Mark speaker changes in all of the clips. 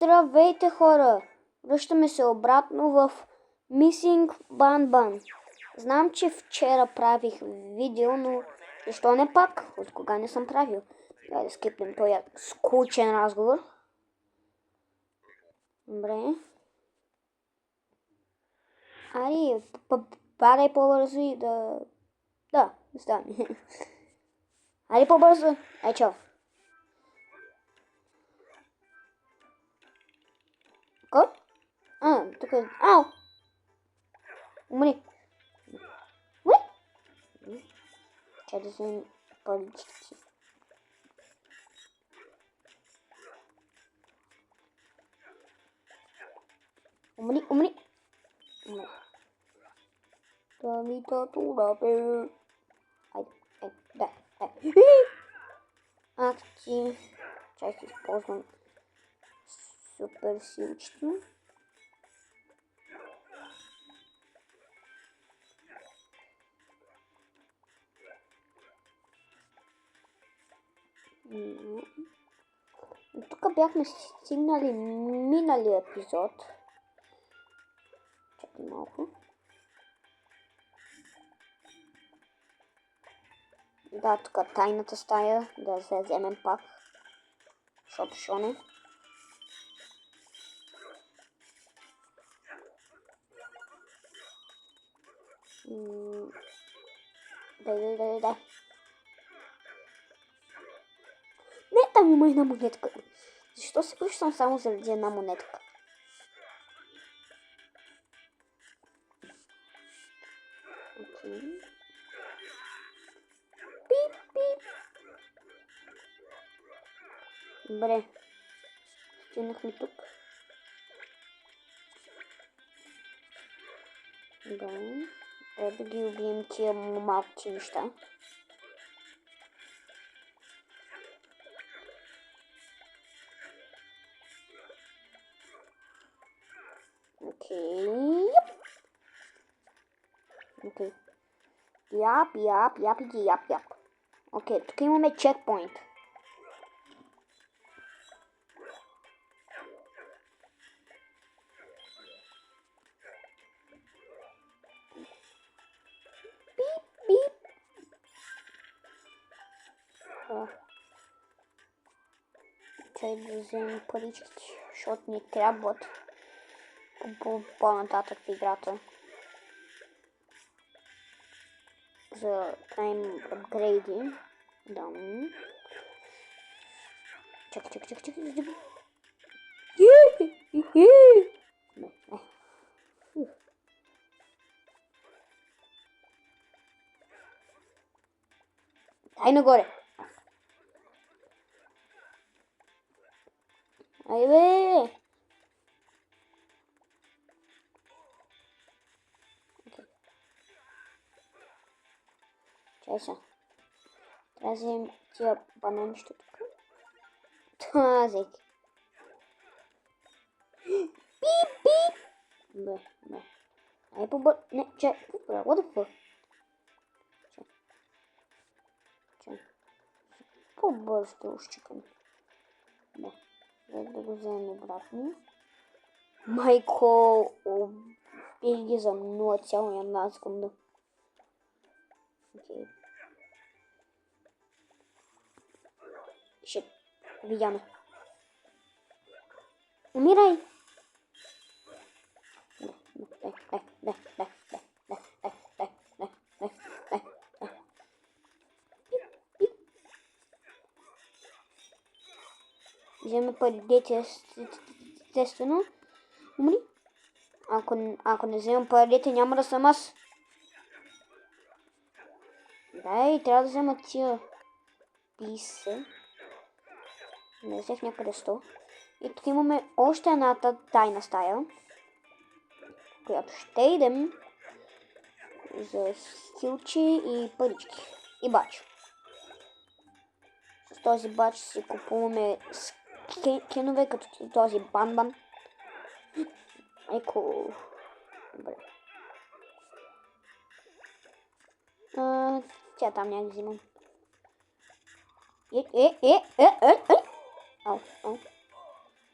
Speaker 1: Здравейте, хора! Връщаме се обратно в Missing Bun Bun. Знам, че вчера правих видео, но защо не пак? От кога не съм правил? Дай да скипнем този скучен разговор. Добре. Ари, падай по-бързо и да... Да стане. Ари по-бързо. Ай, чао. Ко? Тук е... Ау! Умри. Чай да вземем паричките си. Умри. Да ми татура, бе. Айде, дай. Акции. Чай ще използвам супер силчето. Тук бяхме стигнали миналия епизод. Чакай малко. Да, тук тайната стая, да се вземем пак. Защото шо не. Дай. Не, там има една монетка. Защо се връщам само заради една монетка? Окей. Пип. Добре. Стигнахме тук. Добре. Трябва да ги убием тия малки неща. Окей. Яп. Окей, тук имаме чекпоинт. Пип. Чай да вземем паричките, защото ни трябват по-нататък в играта. За правим апгрейди. Да. Чакай. Дай нагоре. Ай бе! Чай са. Трябва да вземем тия бананища тук. Взех. Пип. Бе. Ай по-бързо. Не, чай. What the fuck? Чай. По-бързо да ушчекам. Да. Да го вземем обратно. Майко, убих ги за 0,1 секунда. Окей. Шит. Видяме. Умирай! Дай. Вземе парите, естествено. Умри. Ако не вземем парите, няма да съм аз. Дай, трябва да взема тия писа. Не взех някъде 100. И тук имаме още едната тайна стая, в която ще идем за скилчи и парички. И бач. С този бач си купуваме скинове, като този Бан-Бан. Айко. Добре. Тя там няма ги взимам.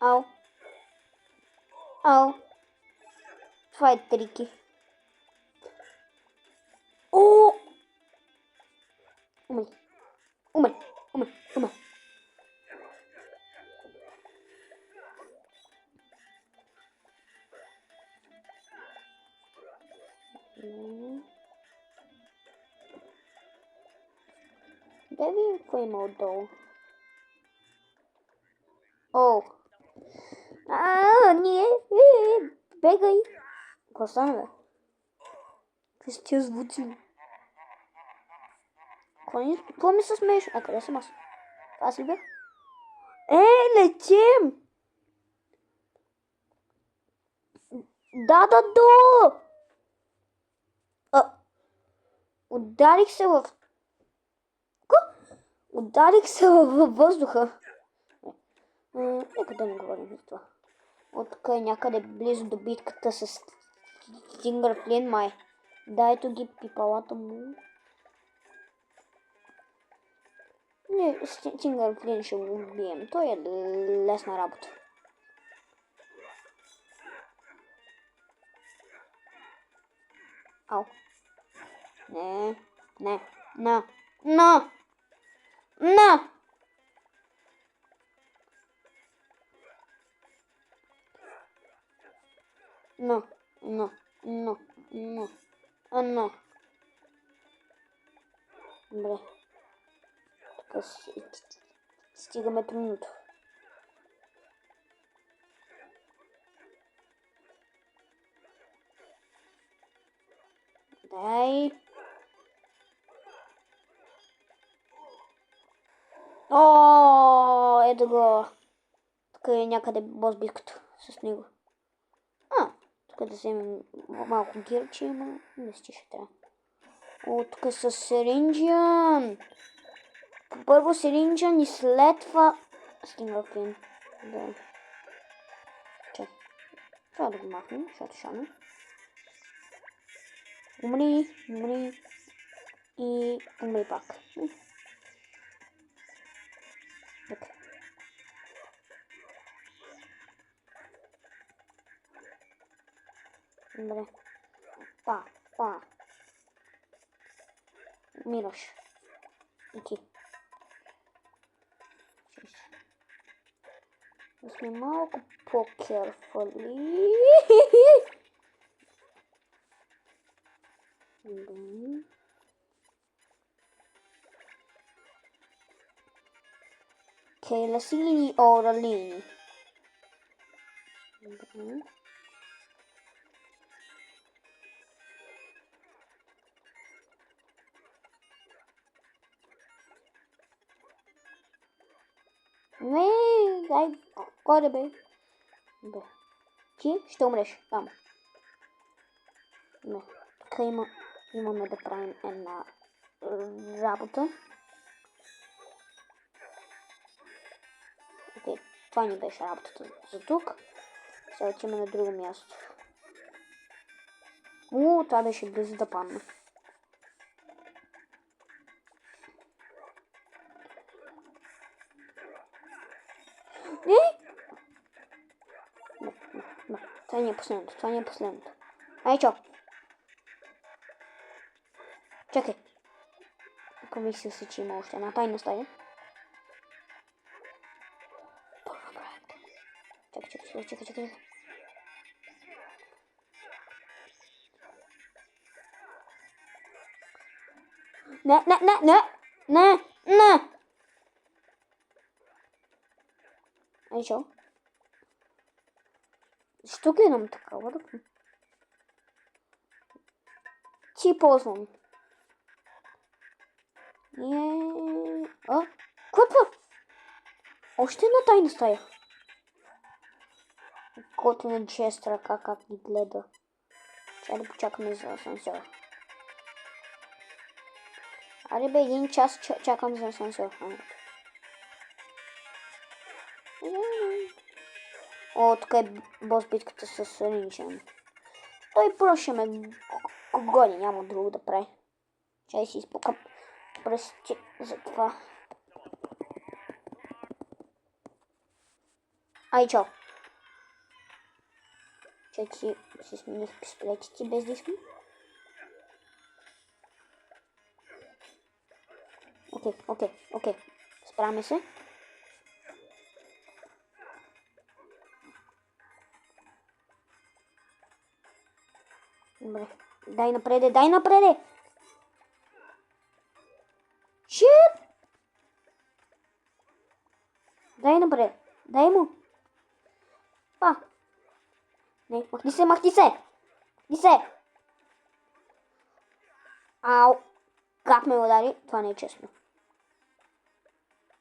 Speaker 1: Ау. Ау. Това е трики. О! Умай. Умай. Умай. Умай. Да видим какво има отдолу. О! Ние! Бегай! Какво стана, бе? Какви са тия звуци? Какво ми се смееш? А къде съм аз? Аз ли бях? Летим! Да. Ударих се в... Ударих се във въздуха. Нека да не говорим за това. От някъде близо до битката с Стингър Флин май. Да, ето ги пипалата му. Не, Стингър Флин ще го убием. Той е лесна работа. Ау. Не. На. Добре. Така стигаме трудното. Дай. Ето го. Тук е някъде бос битката с него. Тук да вземем малко гирче, но не си ще трябва. Тук с Сиринджиан. Първо Сиринджиан и след това Стингър Флин. Да. Чай. Това да го махнем, защото шано. Умри и умри пак. Така. Добре. Па. Умираш. И ти. Да сме малко по-керфали. Kelasini oralini. Дай, горе бе. Ти ще умреш там. Не, тук имаме да правим една работа. Окей, това ни беше работата за тук. Сега отиваме на друго място. Това беше близо да падна. Това не е последното. Ай, чо! Чакай. Помислил си, че има още една тайна стая. Чакай. Не! Ай, чо? Защо гледам такава? Ти ползвам. Какво? Още една тайна стая. Готина Джестра, как ги гледа. Чай да почакаме за асансьора. Аре бе, 1 час чакам за асансьор. Тук е бос битката с Ринчан. Той просто ще ме гони, няма друго да прави. Чай си изпукам пръсти за това. Ай, чао. че си смених пистолетите без да искам. Окей. Справяме се. Добре. Дай напреде! Шит! Дай напред! Дай му! Па! Не, махни се! Ау! Как ме удари? Това не е честно.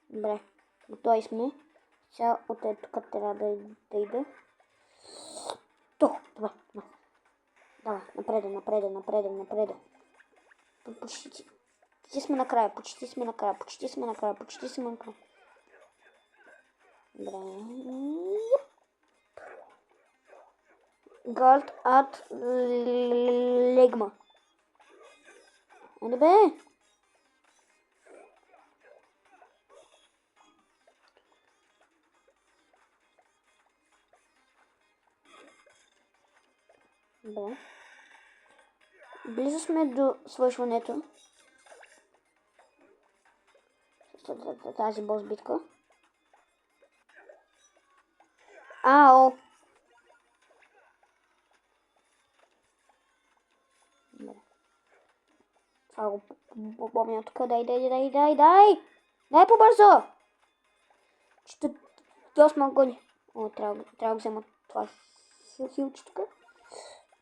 Speaker 1: Добре. Готови сме. Сега от тук трябва да иде. Добре. Давай, напреде. Почти сме накрая. Добре. Guard at Legma. Айде бе! Добре. Близо сме до свършването. Тази бос битка. Ау! Добре. Това го помня тук. Дай! Дай по-бързо! Ще доста ме гони. О, трябва да взема това хилче тук.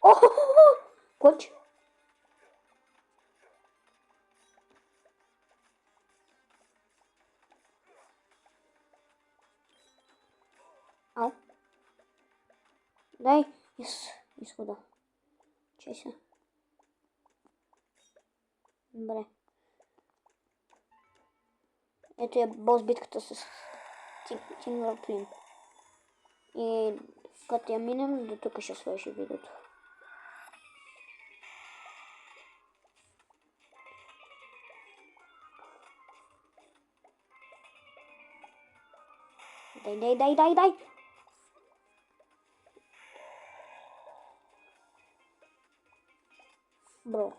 Speaker 1: Охо! Коч! Ау! Дай! Изхода. Чай се. Добре. Ето е бос битката с Тингър Клин. И като я минем, до тук ще свърши видеото. Дай!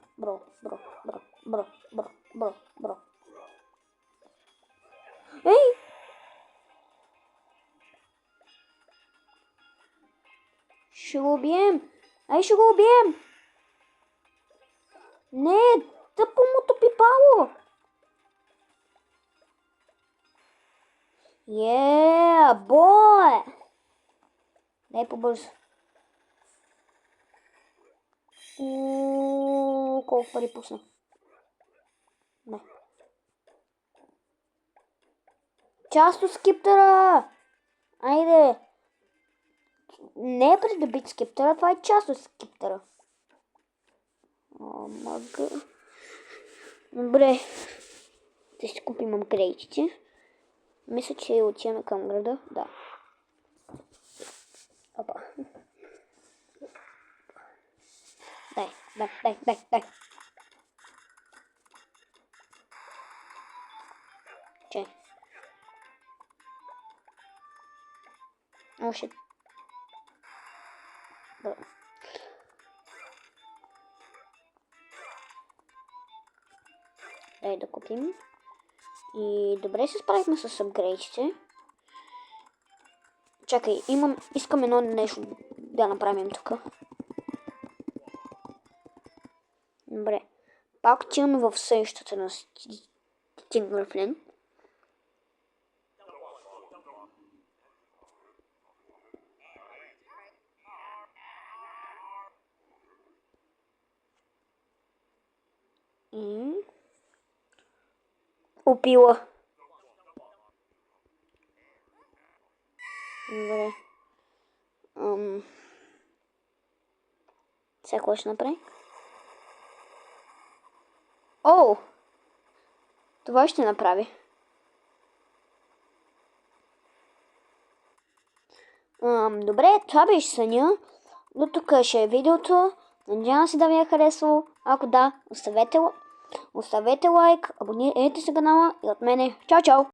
Speaker 1: Бро. Ей! Ще го убием! Не! Тъпо му топи пало! Бой! Дай по-бързо. Колко пари пусна. Не. Част от скиптера! Айде! Не е придобит скиптера, това е част от скиптера. Мага. Добре. Да си купим апгрейдите. Мисля, че отиваме към града. Да. Опа. Дай. Чай. Още. Добре. Дай да купим. И добре се справихме с апгрейдите. Чакай, искам едно нещо да направим тук. Добре. Пак отиваме в срещата на Тингър Клин. Опила. Добре. Сега какво ще направи? О! Това ще направи. Добре, това беше съня. До тук ще е видеото. Надявам се да ви е харесало. Ако да, оставете лайк, абонирайте се канала и от мене. Чао!